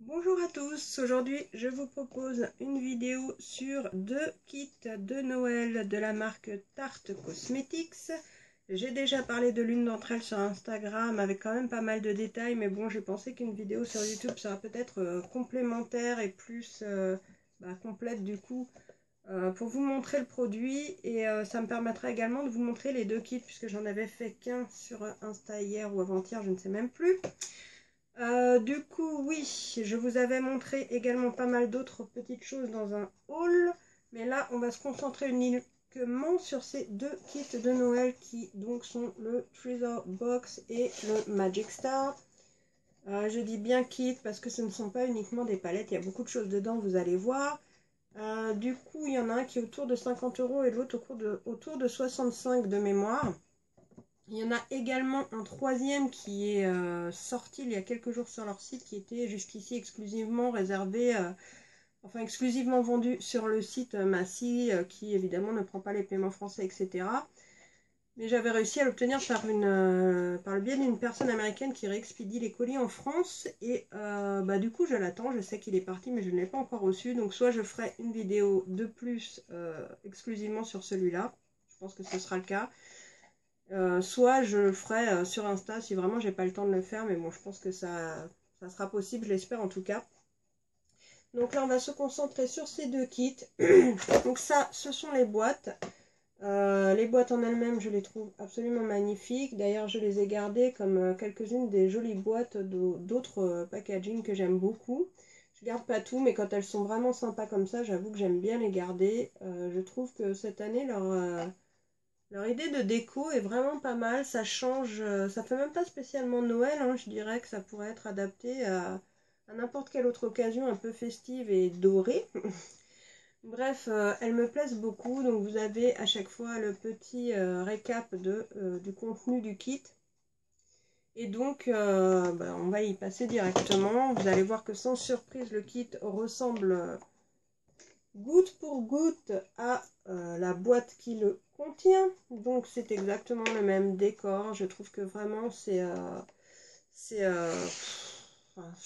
Bonjour à tous, aujourd'hui je vous propose une vidéo sur deux kits de Noël de la marque Tarte Cosmetics. J'ai déjà parlé de l'une d'entre elles sur Instagram avec quand même pas mal de détails, mais bon, j'ai pensé qu'une vidéo sur YouTube sera peut-être complémentaire et plus complète du coup pour vous montrer le produit, et ça me permettra également de vous montrer les deux kits puisque j'en avais fait qu'un sur Insta hier ou avant-hier, je ne sais même plus. Du coup, oui, je vous avais montré également pas mal d'autres petites choses dans un haul, mais là, on va se concentrer uniquement sur ces deux kits de Noël qui donc sont le Treasure Box et le Magic Star. Je dis bien kit parce que ce ne sont pas uniquement des palettes, il y a beaucoup de choses dedans, vous allez voir. Du coup, il y en a un qui est autour de 50 € et l'autre autour de 65 de mémoire. Il y en a également un troisième qui est sorti il y a quelques jours sur leur site, qui était jusqu'ici exclusivement réservé, exclusivement vendu sur le site Massy, qui évidemment ne prend pas les paiements français, etc. Mais j'avais réussi à l'obtenir par le biais d'une personne américaine qui réexpédie les colis en France. Et du coup, je l'attends. Je sais qu'il est parti, mais je ne l'ai pas encore reçu. Donc, soit je ferai une vidéo de plus exclusivement sur celui-là. Je pense que ce sera le cas. Soit je le ferai sur Insta si vraiment j'ai pas le temps de le faire, mais bon, je pense que ça sera possible, je l'espère en tout cas. Donc là, on va se concentrer sur ces deux kits. Donc ça, ce sont les boîtes. Les boîtes en elles-mêmes, je les trouve absolument magnifiques. D'ailleurs, je les ai gardées comme quelques-unes des jolies boîtes d'autres packaging que j'aime beaucoup. Je garde pas tout, mais quand elles sont vraiment sympas comme ça, j'avoue que j'aime bien les garder. Je trouve que cette année, leur idée de déco est vraiment pas mal, ça change, ça fait même pas spécialement Noël, hein, je dirais que ça pourrait être adapté à n'importe quelle autre occasion un peu festive et dorée. Bref, elles me plaisent beaucoup, donc vous avez à chaque fois le petit récap du contenu du kit. Et donc, on va y passer directement. Vous allez voir que sans surprise, le kit ressemble goutte pour goutte à la boîte qui le contient. Donc c'est exactement le même décor. Je trouve que vraiment je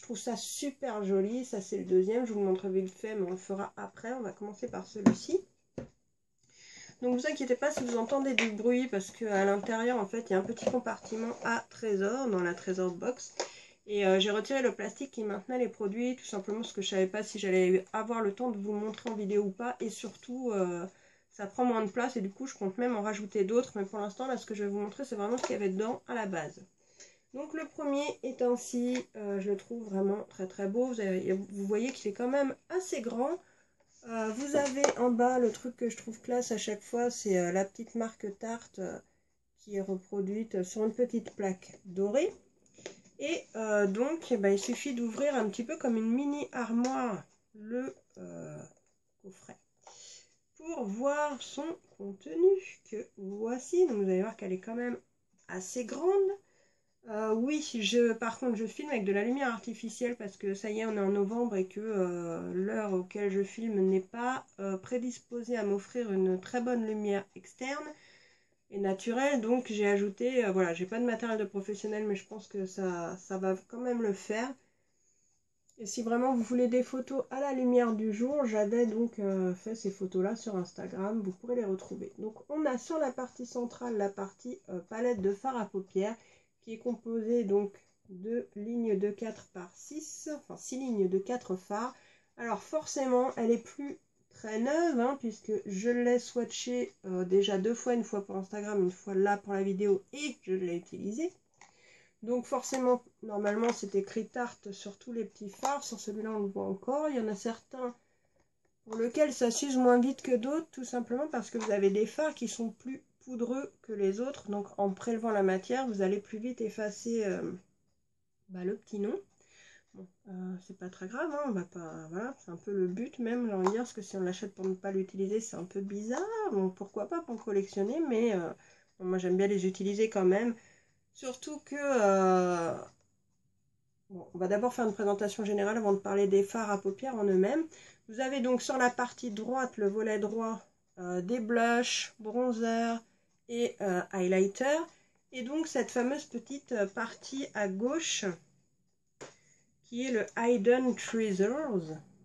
trouve ça super joli. Ça c'est le deuxième, je vous le montre vite fait, mais on le fera après. On va commencer par celui-ci. Donc vous inquiétez pas si vous entendez du bruit, parce qu'à l'intérieur en fait il y a un petit compartiment à trésor dans la trésor box. Et j'ai retiré le plastique qui maintenait les produits, tout simplement parce que je ne savais pas si j'allais avoir le temps de vous le montrer en vidéo ou pas. Et surtout, ça prend moins de place et du coup, je compte même en rajouter d'autres. Mais pour l'instant, là, ce que je vais vous montrer, c'est vraiment ce qu'il y avait dedans à la base. Donc le premier est ainsi, je le trouve vraiment très très beau. Vous voyez qu'il est quand même assez grand. Vous avez en bas le truc que je trouve classe à chaque fois, c'est la petite marque Tarte qui est reproduite sur une petite plaque dorée. Et donc, il suffit d'ouvrir un petit peu comme une mini armoire le coffret pour voir son contenu que voici. Donc, vous allez voir qu'elle est quand même assez grande. Oui, par contre, je filme avec de la lumière artificielle parce que ça y est, on est en novembre et que l'heure auquel je filme n'est pas prédisposée à m'offrir une très bonne lumière externe et naturel, donc j'ai ajouté, voilà, j'ai pas de matériel de professionnel, mais je pense que ça va quand même le faire. Et si vraiment vous voulez des photos à la lumière du jour, j'avais donc fait ces photos là sur Instagram, vous pourrez les retrouver. Donc on a sur la partie centrale la partie palette de fard à paupières qui est composée donc de lignes de 4 par 6, enfin 6 lignes de 4 fards. Alors forcément elle est plus très neuve, hein, puisque je l'ai swatché déjà deux fois, une fois pour Instagram, une fois là pour la vidéo, et je l'ai utilisé. Donc forcément, normalement c'est écrit Tarte sur tous les petits fards, sur celui-là on le voit encore. Il y en a certains pour lesquels ça s'use moins vite que d'autres, tout simplement parce que vous avez des fards qui sont plus poudreux que les autres. Donc en prélevant la matière, vous allez plus vite effacer le petit nom. Bon, c'est pas très grave, hein, on va pas, voilà, c'est un peu le but même, j'ai envie de dire, parce que si on l'achète pour ne pas l'utiliser, c'est un peu bizarre. Bon, pourquoi pas pour collectionner, mais bon, moi j'aime bien les utiliser quand même. Surtout que, bon, on va d'abord faire une présentation générale avant de parler des fards à paupières en eux-mêmes. Vous avez donc sur la partie droite, le volet droit, des blushs, bronzers et highlighters. Et donc cette fameuse petite partie à gauche, qui est le Hidden Treasures.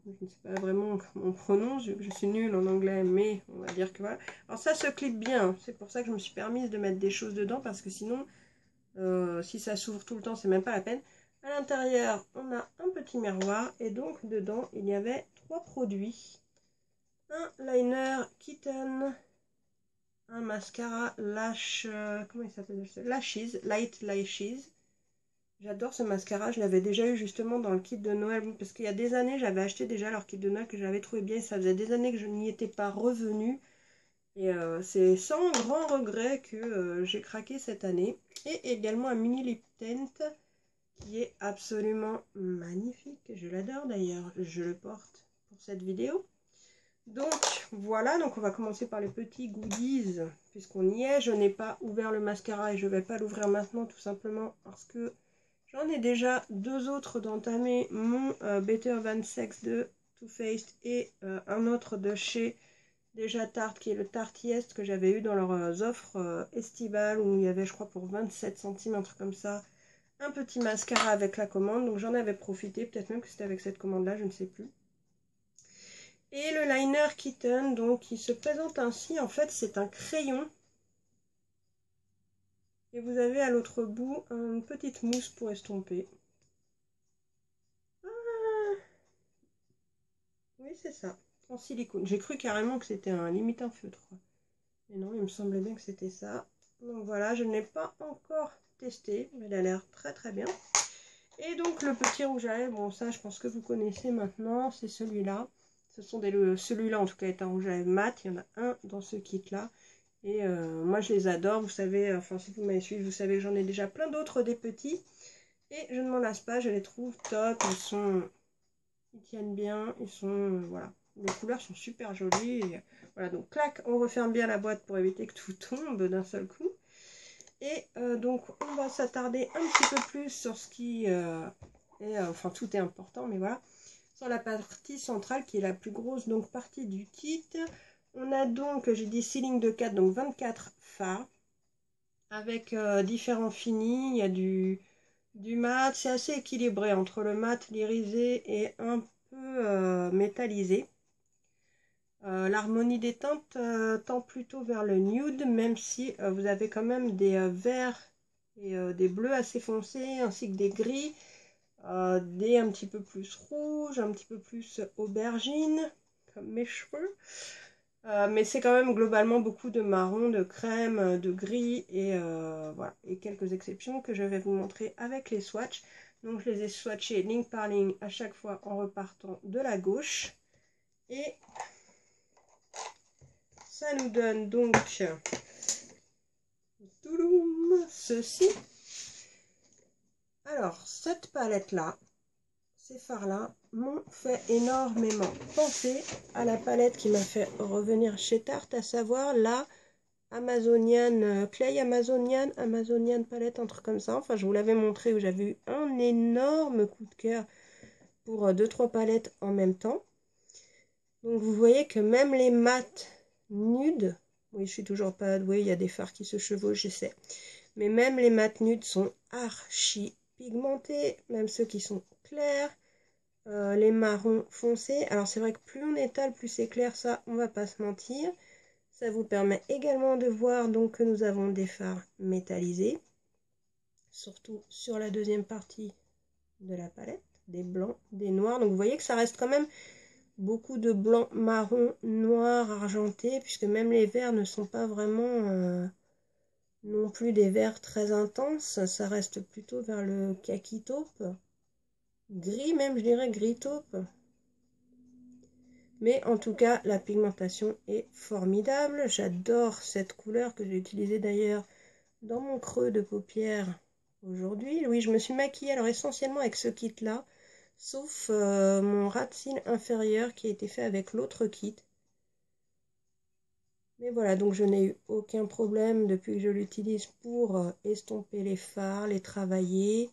Je ne sais pas vraiment comment on prononce, vu que je suis nulle en anglais, mais on va dire que voilà. Alors ça se clip bien, c'est pour ça que je me suis permise de mettre des choses dedans, parce que sinon, si ça s'ouvre tout le temps, c'est même pas la peine. À l'intérieur, on a un petit miroir, et donc dedans, il y avait 3 produits. Un liner Kitten, un mascara Lash, comment il s'appelle? Lashes, Light Lashes. J'adore ce mascara, je l'avais déjà eu justement dans le kit de Noël, parce qu'il y a des années, j'avais acheté déjà leur kit de Noël que j'avais trouvé bien, et ça faisait des années que je n'y étais pas revenue. Et c'est sans grand regret que j'ai craqué cette année. Et également un mini lip tint qui est absolument magnifique. Je l'adore d'ailleurs, je le porte pour cette vidéo. Donc voilà, donc on va commencer par les petits goodies, puisqu'on y est. Je n'ai pas ouvert le mascara et je ne vais pas l'ouvrir maintenant, tout simplement parce que j'en ai déjà 2 autres d'entamer, mon Better Than Sex de Too Faced et un autre de chez déjà Tarte, qui est le Tarte Yes que j'avais eu dans leurs offres estivales, où il y avait, je crois, pour 27 centimes, un truc comme ça, un petit mascara avec la commande. Donc j'en avais profité, peut-être même que c'était avec cette commande-là, je ne sais plus. Et le liner Kitten, donc, qui se présente ainsi. En fait, c'est un crayon. Et vous avez à l'autre bout une petite mousse pour estomper. Ah, oui, c'est ça, en silicone. J'ai cru carrément que c'était limite un feutre. Mais non, il me semblait bien que c'était ça. Donc voilà, je ne l'ai pas encore testé, mais il a l'air très très bien. Et donc le petit rouge à lèvres, bon ça je pense que vous connaissez maintenant, c'est celui-là. Celui-là en tout cas est un rouge à lèvres mat, il y en a un dans ce kit là. Et moi je les adore, vous savez, enfin si vous m'avez suivi, vous savez que j'en ai déjà plein d'autres des petits. Et je ne m'en lasse pas, je les trouve top, ils tiennent bien, ils sont, voilà. Les couleurs sont super jolies. Et, voilà, donc clac, on referme bien la boîte pour éviter que tout tombe d'un seul coup. Et donc on va s'attarder un petit peu plus sur ce qui enfin tout est important, mais voilà, sur la partie centrale qui est la plus grosse donc partie du kit. On a donc, j'ai dit 6 lignes de 4, donc 24 fards avec différents finis. Il y a du mat, c'est assez équilibré entre le mat, l'irisé et un peu métallisé. L'harmonie des teintes tend plutôt vers le nude, même si vous avez quand même des verts et des bleus assez foncés, ainsi que des gris, des un petit peu plus rouges, un petit peu plus aubergine, comme mes cheveux. Mais c'est quand même globalement beaucoup de marron, de crème, de gris et voilà, et quelques exceptions que je vais vous montrer avec les swatchs. Donc je les ai swatchés ligne par ligne à chaque fois en repartant de la gauche. Et ça nous donne donc ceci. Alors, cette palette-là, ces fards-là, m'ont fait énormément penser à la palette qui m'a fait revenir chez Tarte, à savoir la Amazonian, Clay Amazonian palette, un truc comme ça. Enfin, je vous l'avais montré, où j'avais eu un énorme coup de cœur pour 2-3 palettes en même temps. Donc, vous voyez que même les mats nudes, oui, je suis toujours pas douée, il y a des fards qui se chevauchent, je sais. Mais même les mat nudes sont archi pigmentés, même ceux qui sont clairs. Les marrons foncés. Alors c'est vrai que plus on étale, plus c'est clair, ça on va pas se mentir. Ça vous permet également de voir donc que nous avons des fards métallisés. Surtout sur la deuxième partie de la palette. Des blancs, des noirs. Donc vous voyez que ça reste quand même beaucoup de blanc, marron, noir, argenté. Puisque même les verts ne sont pas vraiment... non plus des verts très intenses, ça reste plutôt vers le kaki taupe, gris même, je dirais gris taupe. Mais en tout cas, la pigmentation est formidable. J'adore cette couleur que j'ai utilisée d'ailleurs dans mon creux de paupière aujourd'hui. Oui, je me suis maquillée alors essentiellement avec ce kit-là, sauf mon ras de cils inférieur qui a été fait avec l'autre kit. Mais voilà, donc je n'ai eu aucun problème depuis que je l'utilise pour estomper les fards, les travailler,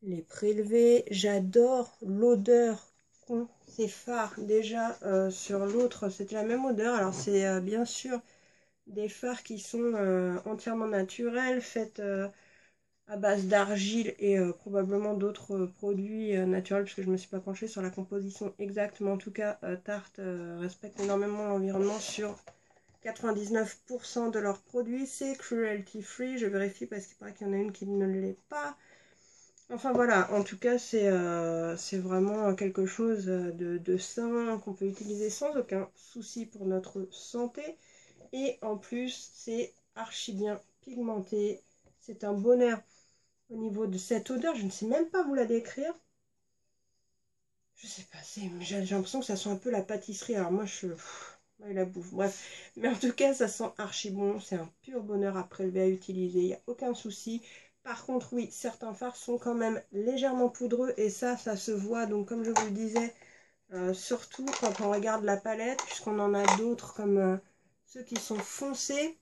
les prélever. J'adore l'odeur qu'ont ces fards. Déjà, sur l'autre, c'était la même odeur. Alors, c'est bien sûr des fards qui sont entièrement naturels, faits à base d'argile et probablement d'autres produits naturels, parce que je ne me suis pas penchée sur la composition exacte, mais en tout cas, Tarte respecte énormément l'environnement sur 99% de leurs produits. C'est cruelty free, je vérifie parce qu'il paraît qu'il y en a une qui ne l'est pas. Enfin voilà, en tout cas c'est vraiment quelque chose de sain qu'on peut utiliser sans aucun souci pour notre santé. Et en plus c'est archi bien pigmenté, c'est un bonheur au niveau de cette odeur, je ne sais même pas vous la décrire. Je sais pas, j'ai l'impression que ça sent un peu la pâtisserie, alors moi ouais, la bouffe, bref. Mais en tout cas ça sent archi bon, c'est un pur bonheur à prélever, à utiliser, il n'y a aucun souci. Par contre, oui, certains fards sont quand même légèrement poudreux et ça se voit. Donc, comme je vous le disais, surtout quand on regarde la palette, puisqu'on en a d'autres comme ceux qui sont foncés,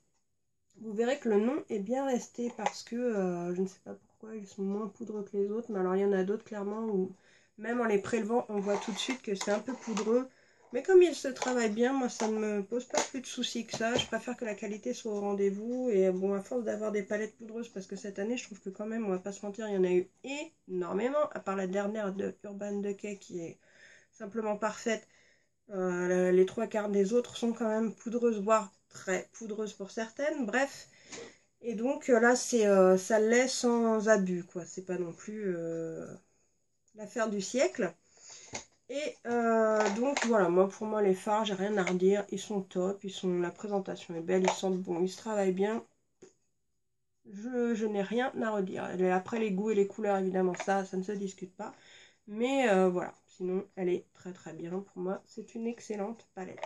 vous verrez que le nom est bien resté parce que je ne sais pas pourquoi ils sont moins poudreux que les autres. Mais alors, il y en a d'autres clairement où, même en les prélevant, on voit tout de suite que c'est un peu poudreux. Mais comme il se travaille bien, moi ça ne me pose pas plus de soucis que ça. Je préfère que la qualité soit au rendez-vous. Et bon, à force d'avoir des palettes poudreuses, parce que cette année, je trouve que quand même, on va pas se mentir, il y en a eu énormément. À part la dernière de Urban Decay qui est simplement parfaite. Les trois quarts des autres sont quand même poudreuses, voire très poudreuses pour certaines. Bref. Et donc là, ça l'est sans abus, quoi. C'est pas non plus l'affaire du siècle. Et donc voilà, moi pour moi les fards, j'ai rien à redire, ils sont top, la présentation est belle, ils sentent bon, ils se travaillent bien. Je n'ai rien à redire. Après les goûts et les couleurs évidemment ça ne se discute pas. Mais voilà, sinon elle est très très bien pour moi, c'est une excellente palette.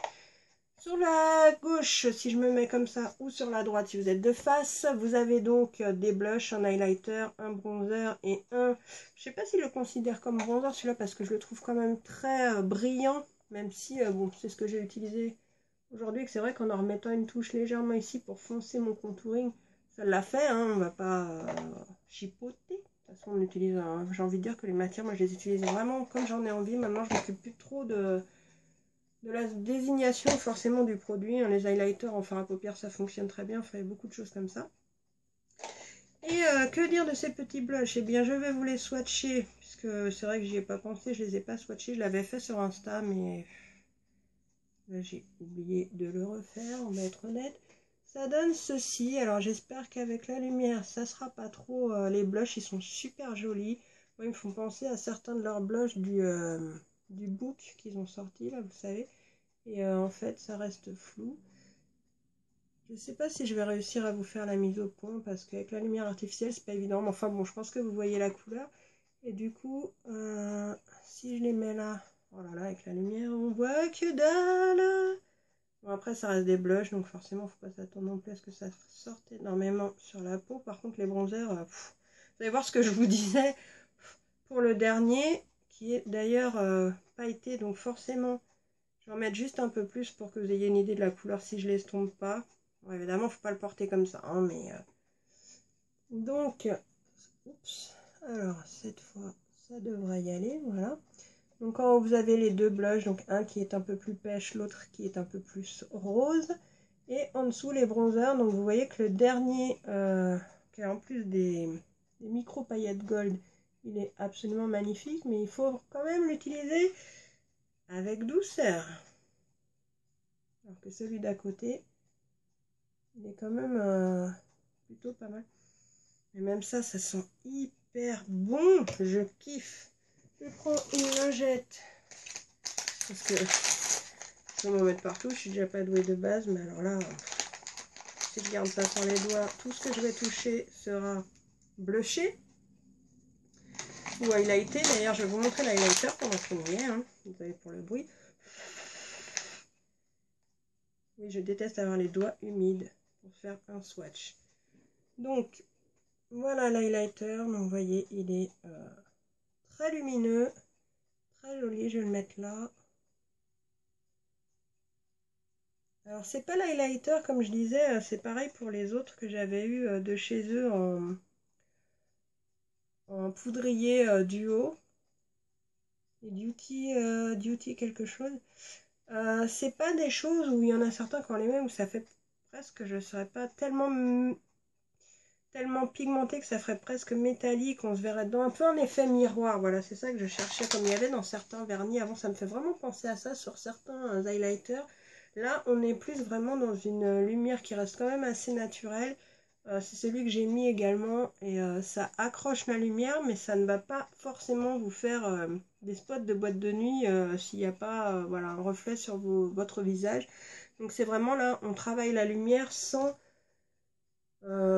Sur la gauche, si je me mets comme ça, ou sur la droite si vous êtes de face, vous avez donc des blushs, un highlighter, un bronzer et un... Je sais pas s'il le considère comme bronzer celui-là parce que je le trouve quand même très brillant, même si, bon, c'est ce que j'ai utilisé aujourd'hui, que c'est vrai qu'en en remettant une touche légèrement ici pour foncer mon contouring, ça l'a fait, hein, on va pas chipoter. De toute façon, on utilise, j'ai envie de dire que les matières, moi je les utilise vraiment comme j'en ai envie, maintenant je m'occupe plus trop de la désignation forcément du produit. Les highlighters en fard à paupières ça fonctionne très bien, il y a beaucoup de choses comme ça. Et que dire de ces petits blushs? Eh bien je vais vous les swatcher, puisque c'est vrai que j'y ai pas pensé, je les ai pas swatchés, je l'avais fait sur Insta mais là j'ai oublié de le refaire, on va être honnête. Ça donne ceci, alors j'espère qu'avec la lumière ça sera pas trop, les blushs ils sont super jolis. Moi, ils me font penser à certains de leurs blushs du book qu'ils ont sorti là, vous savez. Et en fait, ça reste flou. Je ne sais pas si je vais réussir à vous faire la mise au point parce qu'avec la lumière artificielle, c'est pas évident. Mais enfin bon, je pense que vous voyez la couleur. Et du coup, si je les mets là, oh là là, avec la lumière, on voit que dalle. Bon, après, ça reste des blushs, donc forcément, faut pas s'attendre non plus à ce que ça sorte énormément sur la peau. Par contre, les bronzers, vous allez voir ce que je vous disais pour le dernier, qui est d'ailleurs pailleté, donc forcément... Je vais en mettre juste un peu plus pour que vous ayez une idée de la couleur si je l'estompe pas. Bon, évidemment, il ne faut pas le porter comme ça, hein, mais... Donc, oups, alors cette fois, ça devrait y aller, voilà. Donc en haut, vous avez les deux blushs, donc un qui est un peu plus pêche, l'autre qui est un peu plus rose. Et en dessous, les bronzers, donc vous voyez que le dernier, qui a en plus des micro paillettes gold, il est absolument magnifique, mais il faut quand même l'utiliser avec douceur. Alors que celui d'à côté, il est quand même plutôt pas mal. Mais même ça sent hyper bon. Je kiffe. Je prends une lingette. Parce que je vais m'en mettre partout. Je suis déjà pas douée de base. Mais alors là, si je garde ça sur les doigts, tout ce que je vais toucher sera blushé. Ou highlighté. D'ailleurs, je vais vous montrer l'highlighter pendant qu'on y est. Hein. Vous savez, pour le bruit. Oui, je déteste avoir les doigts humides pour faire un swatch. Donc, voilà l'highlighter, donc vous voyez, il est très lumineux, très joli, je vais le mettre là. Alors c'est pas l'highlighter comme je disais, c'est pareil pour les autres que j'avais eu de chez eux en poudrier duo. Et Duty quelque chose. C'est pas des choses où il y en a certains qui ont les mêmes, où ça fait presque, je saurais pas tellement tellement pigmenté que ça ferait presque métallique, on se verrait dedans, un peu un effet miroir, voilà, c'est ça que je cherchais, comme il y avait dans certains vernis avant, ça me fait vraiment penser à ça sur certains highlighters. Là, on est plus vraiment dans une lumière qui reste quand même assez naturelle. C'est celui que j'ai mis également et ça accroche la lumière, mais ça ne va pas forcément vous faire des spots de boîte de nuit s'il n'y a pas voilà, un reflet sur votre visage. Donc c'est vraiment là, on travaille la lumière sans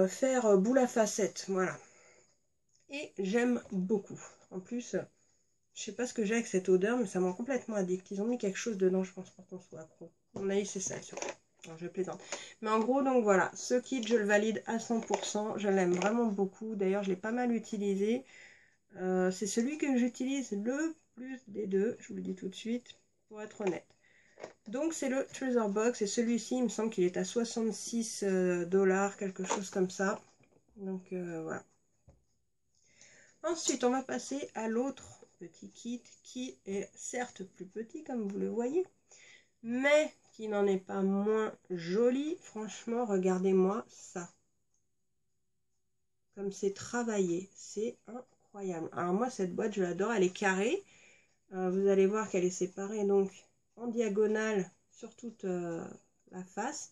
faire boule à facettes, voilà. Et j'aime beaucoup. En plus, je sais pas ce que j'ai avec cette odeur, mais ça me rend complètement addict. Ils ont mis quelque chose dedans, je pense, pour qu'on soit accro. Mon avis, c'est ça, surtout. Alors, je plaisante. Mais en gros, donc voilà, ce kit, je le valide à 100%. Je l'aime vraiment beaucoup. D'ailleurs, je l'ai pas mal utilisé. C'est celui que j'utilise le plus des deux, je vous le dis tout de suite, pour être honnête. Donc, c'est le Treasure Box. Et celui-ci, il me semble qu'il est à 66 $, quelque chose comme ça. Donc, voilà. Ensuite, on va passer à l'autre petit kit qui est certes plus petit, comme vous le voyez, mais qui n'en est pas moins joli. Franchement, regardez-moi ça. Comme c'est travaillé, c'est incroyable. Alors moi, cette boîte, je l'adore, elle est carrée. Vous allez voir qu'elle est séparée donc en diagonale sur toute la face.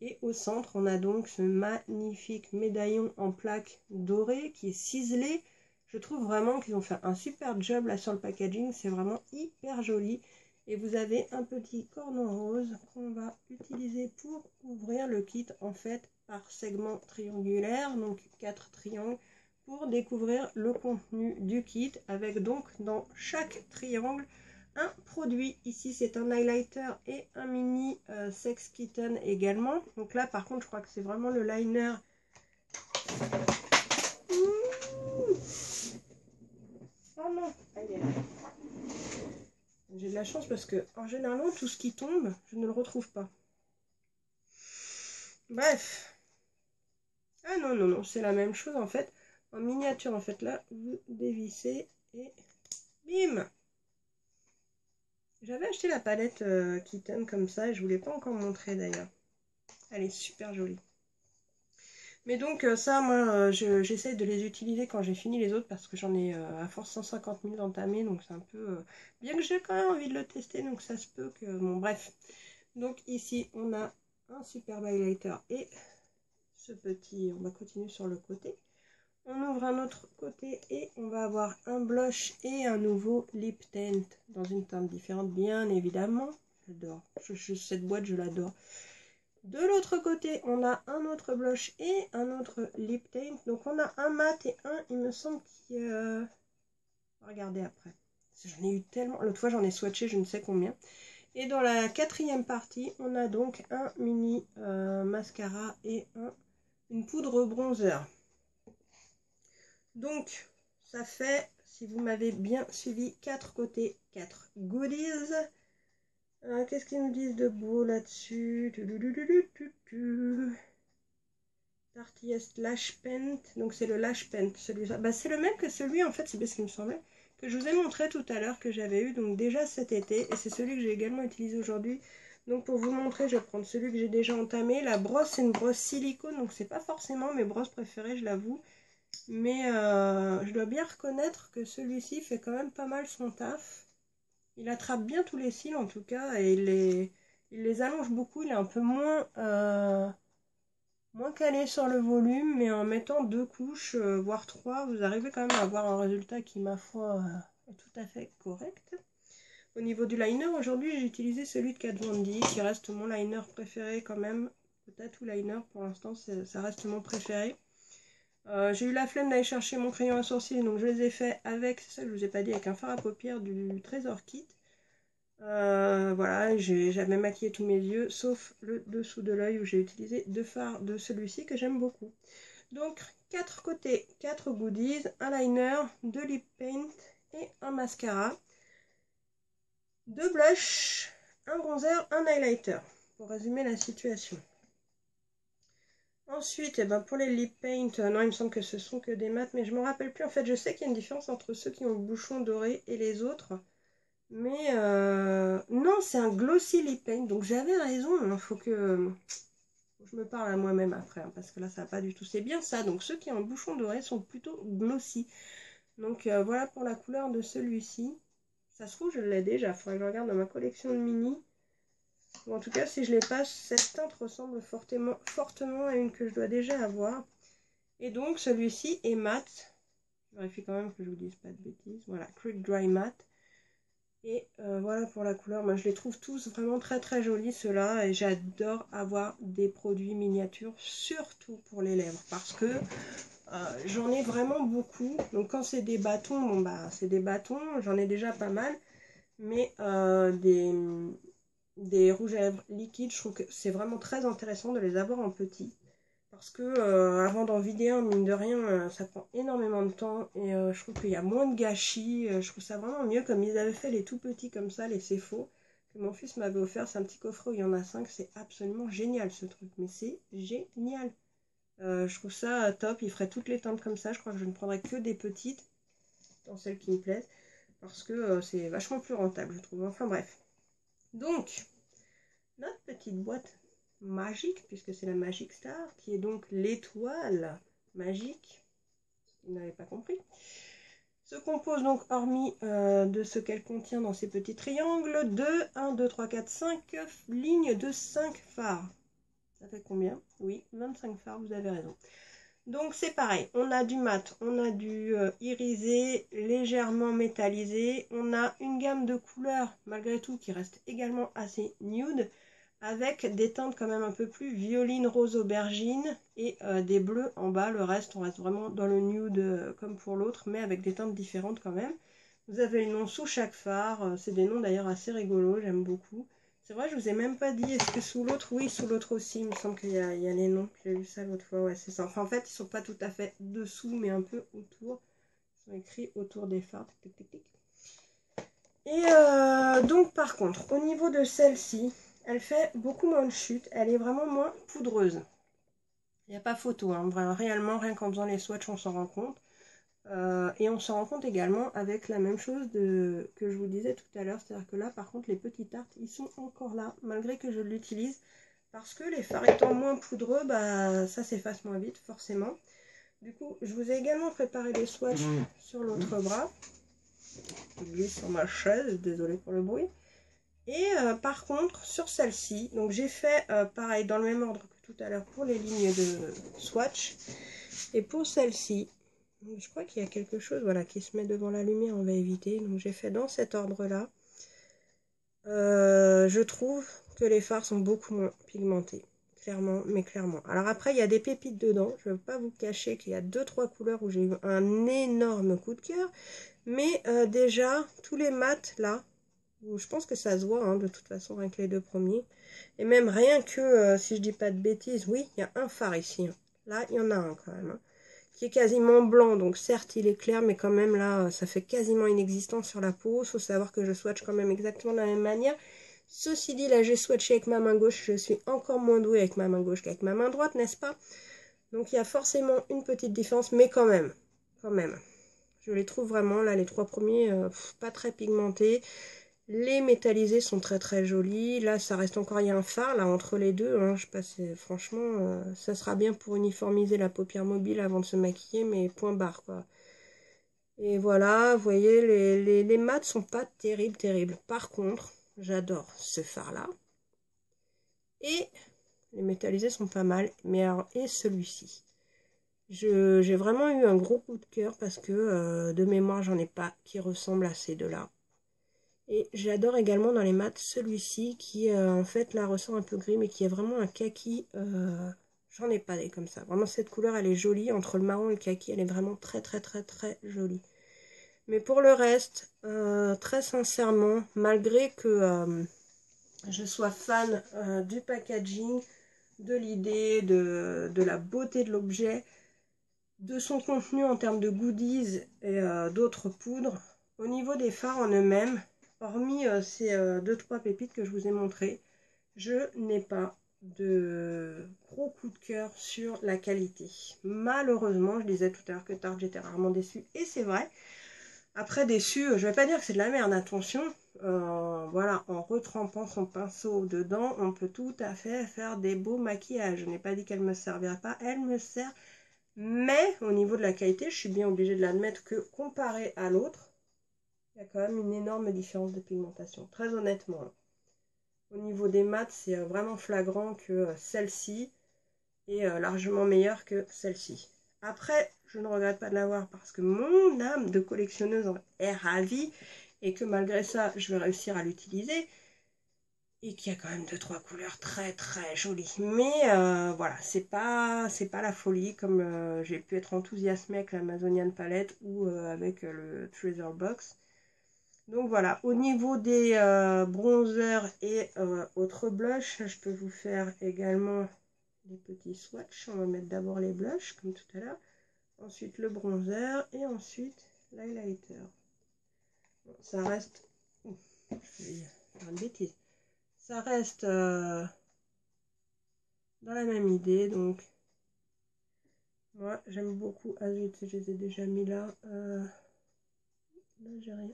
Et au centre, on a donc ce magnifique médaillon en plaque dorée qui est ciselé. Je trouve vraiment qu'ils ont fait un super job là sur le packaging. C'est vraiment hyper joli. Et vous avez un petit cordon rose qu'on va utiliser pour ouvrir le kit en fait par segment triangulaire. Donc 4 triangles pour découvrir le contenu du kit avec donc dans chaque triangle un produit. Ici c'est un highlighter et un mini Sex Kitten également. Donc là par contre je crois que c'est vraiment le liner. Oh non, j'ai de la chance parce que en général tout ce qui tombe je ne le retrouve pas. Bref. Ah non non non, c'est la même chose en fait. En miniature en fait là vous dévissez et bim. J'avais acheté la palette Kitten comme ça et je ne vous l'ai pas encore montré d'ailleurs. Elle est super jolie. Mais donc ça, moi, j'essaie de les utiliser quand j'ai fini les autres parce que j'en ai à force 150 000 entamés. Donc c'est un peu... bien que j'ai quand même envie de le tester, donc ça se peut que... Bon, bref. Donc ici, on a un super highlighter et ce petit... On va continuer sur le côté. On ouvre un autre côté et on va avoir un blush et un nouveau lip tint dans une teinte différente, bien évidemment. J'adore. Cette boîte, je l'adore. De l'autre côté, on a un autre blush et un autre lip tint. Donc, on a un mat et un, il me semble, qui... Regardez après. J'en ai eu tellement... L'autre fois, j'en ai swatché je ne sais combien. Et dans la quatrième partie, on a donc un mini mascara et une poudre bronzer. Donc, ça fait, si vous m'avez bien suivi, 4 côtés, 4 goodies. Qu'est-ce qu'ils nous disent de beau là-dessus? Tartillest Lash Paint. Donc, c'est le Lash Paint, celui-là. Bah, c'est le même que celui, en fait, c'est bien ce qui me semblait, que je vous ai montré tout à l'heure, que j'avais eu donc déjà cet été. Et c'est celui que j'ai également utilisé aujourd'hui. Donc, pour vous montrer, je vais prendre celui que j'ai déjà entamé. La brosse, c'est une brosse silicone, donc c'est pas forcément mes brosses préférées, je l'avoue. Mais je dois bien reconnaître que celui-ci fait quand même pas mal son taf. Il attrape bien tous les cils en tout cas et il les allonge beaucoup. Il est un peu moins calé sur le volume, mais en mettant 2 couches, voire 3, vous arrivez quand même à avoir un résultat qui, ma foi, est tout à fait correct. Au niveau du liner, aujourd'hui j'ai utilisé celui de Kat Von D, qui reste mon liner préféré quand même. Le tattoo liner pour l'instant ça reste mon préféré. J'ai eu la flemme d'aller chercher mon crayon à sourcils, donc je les ai fait avec, c'est ça que je vous ai pas dit, avec un fard à paupières du Trésor Kit. Voilà, j'avais maquillé tous mes yeux, sauf le dessous de l'œil où j'ai utilisé 2 fards de celui-ci que j'aime beaucoup. Donc 4 côtés, 4 goodies, un liner, 2 lip paint et un mascara, 2 blushs, un bronzer, un highlighter, pour résumer la situation. Ensuite, eh ben, pour les lip paint, non, il me semble que ce sont que des mats, mais je ne me rappelle plus. En fait, je sais qu'il y a une différence entre ceux qui ont le bouchon doré et les autres. Mais non, c'est un glossy lip paint, donc j'avais raison. Il faut que Faut que je me parle à moi-même après, hein, parce que là ça va pas du tout. C'est bien ça, donc ceux qui ont un bouchon doré sont plutôt glossy. Donc voilà pour la couleur de celui-ci. Ça se trouve je l'ai déjà, il faudrait que je regarde dans ma collection de mini. Ou en tout cas si je les passe, cette teinte ressemble fortement à une que je dois déjà avoir. Et donc celui-ci est mat. Je vérifie quand même que je vous dise pas de bêtises. Voilà, Quick Dry Matte. Et voilà pour la couleur. Moi je les trouve tous vraiment très très jolis ceux-là. Et j'adore avoir des produits miniatures, surtout pour les lèvres. Parce que j'en ai vraiment beaucoup. Donc quand c'est des bâtons, bon bah c'est des bâtons. J'en ai déjà pas mal. Mais des rouges à lèvres liquides, je trouve que c'est vraiment très intéressant de les avoir en petit. Parce que avant d'en vider un, mine de rien, ça prend énormément de temps. Et je trouve qu'il y a moins de gâchis. Je trouve ça vraiment mieux comme ils avaient fait les tout petits comme ça, les C'est Faux. Que mon fils m'avait offert. C'est un petit coffret où il y en a 5. C'est absolument génial ce truc. Mais c'est génial. Je trouve ça top. Il ferait toutes les teintes comme ça. Je crois que je ne prendrai que des petites. Dans celles qui me plaisent. Parce que c'est vachement plus rentable, je trouve. Enfin bref. Donc, notre petite boîte magique, puisque c'est la Magic Star, qui est donc l'étoile magique, si vous n'avez pas compris, se compose donc, hormis de ce qu'elle contient dans ces petits triangles, de 1, 2, 3, 4, 5 lignes de 5 phares. Ça fait combien? Oui, 25 phares, vous avez raison. Donc c'est pareil, on a du mat, on a du irisé, légèrement métallisé, on a une gamme de couleurs malgré tout qui reste également assez nude, avec des teintes quand même un peu plus violine, rose, aubergine et des bleus en bas. Le reste, on reste vraiment dans le nude comme pour l'autre, mais avec des teintes différentes quand même. Vous avez le nom sous chaque phare, c'est des noms d'ailleurs assez rigolos, j'aime beaucoup. C'est vrai, je vous ai même pas dit, est-ce que sous l'autre? Oui, sous l'autre aussi, il me semble qu'il y a les noms, j'ai vu ça l'autre fois, ouais c'est ça. Enfin en fait, ils sont pas tout à fait dessous, mais un peu autour. Ils sont écrits autour des phares. Tic, tic, tic. Et donc par contre, au niveau de celle-ci, elle fait beaucoup moins de chute, elle est vraiment moins poudreuse. Il n'y a pas photo, hein. Réellement, rien qu'en faisant les swatchs, on s'en rend compte. Et on s'en rend compte également avec la même chose que je vous disais tout à l'heure, c'est-à-dire que là, par contre, les petits tartes, ils sont encore là, malgré que je l'utilise, parce que les fards étant moins poudreux, bah, ça s'efface moins vite, forcément. Du coup, je vous ai également préparé des swatchs sur l'autre bras. Je glisse sur ma chaise, désolé pour le bruit. Et par contre, sur celle-ci, donc j'ai fait pareil dans le même ordre que tout à l'heure pour les lignes de swatch. Et pour celle-ci, je crois qu'il y a quelque chose voilà, qui se met devant la lumière, on va éviter. Donc j'ai fait dans cet ordre-là. Je trouve que les fards sont beaucoup moins pigmentés. Clairement, mais clairement. Alors après, il y a des pépites dedans. Je ne vais pas vous cacher qu'il y a 2-3 couleurs où j'ai eu un énorme coup de cœur. Mais déjà, tous les mats là, je pense que ça se voit hein, de toute façon avec les deux premiers. Et même rien que, si je dis pas de bêtises, oui, il y a un phare ici. Hein. Là, il y en a un quand même. Hein, qui est quasiment blanc. Donc certes, il est clair, mais quand même là, ça fait quasiment inexistant sur la peau. Il faut savoir que je swatch quand même exactement de la même manière. Ceci dit, là, j'ai swatché avec ma main gauche. Je suis encore moins douée avec ma main gauche qu'avec ma main droite, n'est-ce pas? Donc il y a forcément une petite différence, mais quand même. Je les trouve vraiment, là, les trois premiers, pas très pigmentés. Les métallisés sont très très jolis. Là, ça reste encore, il y a un phare là entre les deux. Hein. Je passe, franchement, ça sera bien pour uniformiser la paupière mobile avant de se maquiller, mais point barre quoi. Et voilà, vous voyez, les mats sont pas terribles. Par contre, j'adore ce phare là. Et les métallisés sont pas mal. Mais alors, et celui-ci. J'ai vraiment eu un gros coup de cœur parce que de mémoire, j'en ai pas qui ressemble à ces deux-là. Et j'adore également dans les mats celui-ci qui en fait là ressort un peu gris mais qui est vraiment un kaki. J'en ai pas des comme ça. Vraiment cette couleur elle est jolie. Entre le marron et le kaki elle est vraiment très jolie. Mais pour le reste, très sincèrement, malgré que je sois fan du packaging, de l'idée, de la beauté de l'objet, de son contenu en termes de goodies et d'autres poudres, au niveau des fards en eux-mêmes, hormis ces 2-3 pépites que je vous ai montrées, je n'ai pas de gros coup de cœur sur la qualité. Malheureusement, je disais tout à l'heure que Tarte, j'étais rarement déçue, et c'est vrai. Après, déçue, je vais pas dire que c'est de la merde, attention, voilà, en retrempant son pinceau dedans, on peut tout à fait faire des beaux maquillages. Je n'ai pas dit qu'elle me servirait pas, elle me sert. Mais au niveau de la qualité, je suis bien obligée de l'admettre que comparé à l'autre, il y a quand même une énorme différence de pigmentation, très honnêtement. Au niveau des mats, c'est vraiment flagrant que celle-ci est largement meilleure que celle-ci. Après, je ne regrette pas de l'avoir parce que mon âme de collectionneuse est ravie et que malgré ça, je vais réussir à l'utiliser. Et qu'il y a quand même 2-3 couleurs très très jolies. Mais voilà, c'est pas la folie comme j'ai pu être enthousiasmée avec l'Amazonian Palette ou avec le Treasure Box. Donc voilà, au niveau des bronzers et autres blushs, je peux vous faire également des petits swatchs. On va mettre d'abord les blushs comme tout à l'heure, ensuite le bronzer et ensuite l'highlighter. Bon, ça reste... Ouh, je vais faire une bêtise. Ça reste dans la même idée, donc moi j'aime beaucoup. Ah zut, je les ai déjà mis là. Là j'ai rien.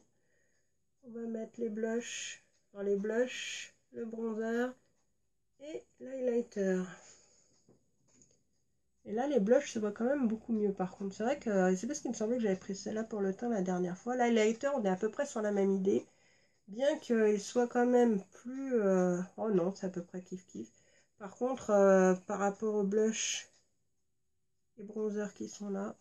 On va mettre les blushs, enfin, les blushs, le bronzer et l'highlighter. Et là les blushs se voient quand même beaucoup mieux par contre. C'est vrai que c'est parce qu'il me semblait que j'avais pris celle-là pour le teint la dernière fois. L'highlighter, on est à peu près sur la même idée. Bien qu'il soit quand même plus... Oh non, c'est à peu près kiff-kiff. Par contre, par rapport au blush et bronzers qui sont là,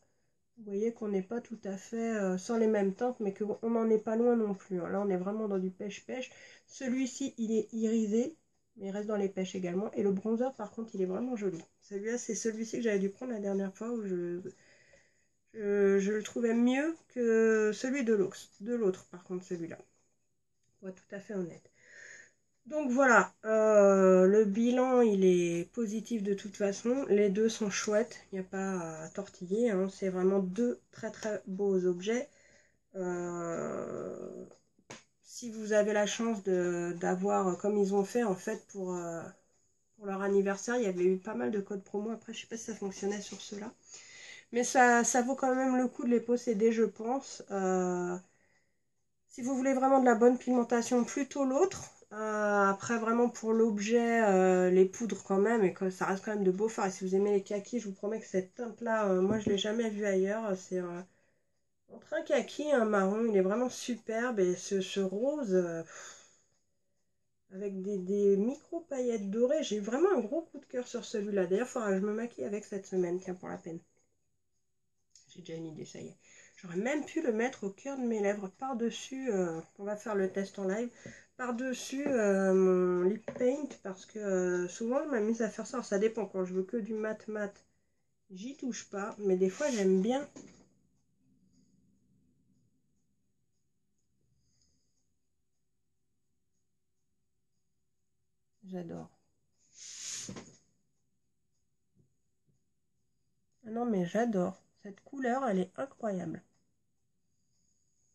vous voyez qu'on n'est pas tout à fait sans les mêmes teintes, mais qu'on n'en est pas loin non plus. Là, on est vraiment dans du pêche-pêche. Celui-ci, il est irisé, mais il reste dans les pêches également. Et le bronzer, par contre, il est vraiment joli. Celui-là, c'est celui-ci que j'avais dû prendre la dernière fois où je le trouvais mieux que celui de l'autre, par contre, celui-là. Pour être tout à fait honnête. Donc voilà, le bilan il est positif de toute façon, les deux sont chouettes, il n'y a pas à tortiller, hein. C'est vraiment deux très très beaux objets. Si vous avez la chance d'avoir, comme ils ont fait en fait pour leur anniversaire, il y avait eu pas mal de codes promo, après je sais pas si ça fonctionnait sur ceux-là. Mais ça vaut quand même le coup de les posséder je pense. Si vous voulez vraiment de la bonne pigmentation, plutôt l'autre. Après, vraiment pour l'objet, les poudres quand même, et que ça reste quand même de beaux fards. Et si vous aimez les kakis, je vous promets que cette teinte-là, moi je ne l'ai jamais vue ailleurs. C'est entre un kaki et un marron, il est vraiment superbe. Et ce rose, avec des micro paillettes dorées, j'ai vraiment un gros coup de cœur sur celui-là. D'ailleurs, il faudra que je me maquille avec cette semaine, tiens, pour la peine. J'ai déjà une idée, ça y est. J'aurais même pu le mettre au cœur de mes lèvres, par-dessus, on va faire le test en live, par-dessus mon lip paint, parce que souvent je m'amuse à faire ça. Alors, ça dépend, quand je veux que du mat, j'y touche pas, mais des fois j'aime bien. J'adore. Ah non mais j'adore. Cette couleur, elle est incroyable.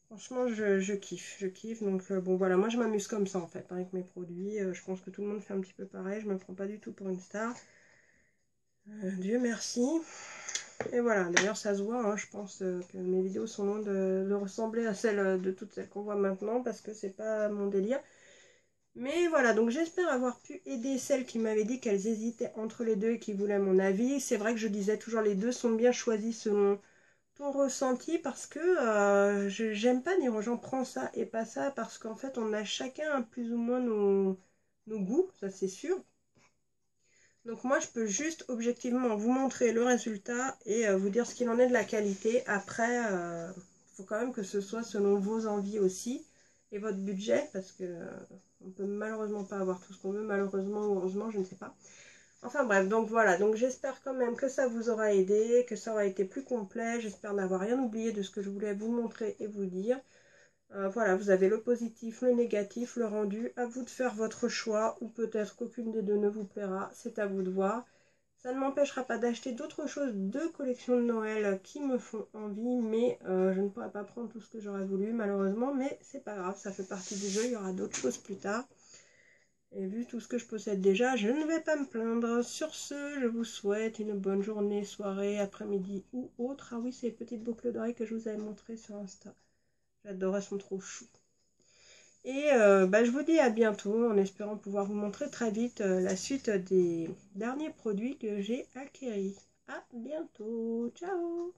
Franchement, je kiffe. Donc bon voilà, moi je m'amuse comme ça en fait, hein, avec mes produits. Je pense que tout le monde fait un petit peu pareil, je me prends pas du tout pour une star. Dieu merci. Et voilà, d'ailleurs ça se voit, hein, je pense que mes vidéos sont loin de ressembler à celles de toutes celles qu'on voit maintenant, parce que c'est pas mon délire. Mais voilà, donc j'espère avoir pu aider celles qui m'avaient dit qu'elles hésitaient entre les deux et qui voulaient mon avis. C'est vrai que je disais toujours les deux sont bien choisis selon ton ressenti, parce que j'aime pas dire aux gens prends ça et pas ça, parce qu'en fait on a chacun plus ou moins nos goûts, ça c'est sûr. Donc moi je peux juste objectivement vous montrer le résultat et vous dire ce qu'il en est de la qualité. Après, il faut quand même que ce soit selon vos envies aussi et votre budget, parce que on peut malheureusement pas avoir tout ce qu'on veut, malheureusement ou heureusement, je ne sais pas. Enfin bref, donc voilà, donc j'espère quand même que ça vous aura aidé, que ça aura été plus complet. J'espère n'avoir rien oublié de ce que je voulais vous montrer et vous dire. Voilà, vous avez le positif, le négatif, le rendu. À vous de faire votre choix, ou peut-être qu'aucune des deux ne vous plaira. C'est à vous de voir. Ça ne m'empêchera pas d'acheter d'autres choses de collection de Noël qui me font envie, mais je ne pourrai pas prendre tout ce que j'aurais voulu, malheureusement. Mais c'est pas grave, ça fait partie du jeu. Il y aura d'autres choses plus tard. Et vu tout ce que je possède déjà, je ne vais pas me plaindre. Sur ce, je vous souhaite une bonne journée, soirée, après-midi ou autre. Ah oui, c'est les petites boucles d'oreilles que je vous avais montrées sur Insta. J'adore, elles sont trop chou. Et je vous dis à bientôt, en espérant pouvoir vous montrer très vite la suite des derniers produits que j'ai acquéris. À bientôt, ciao!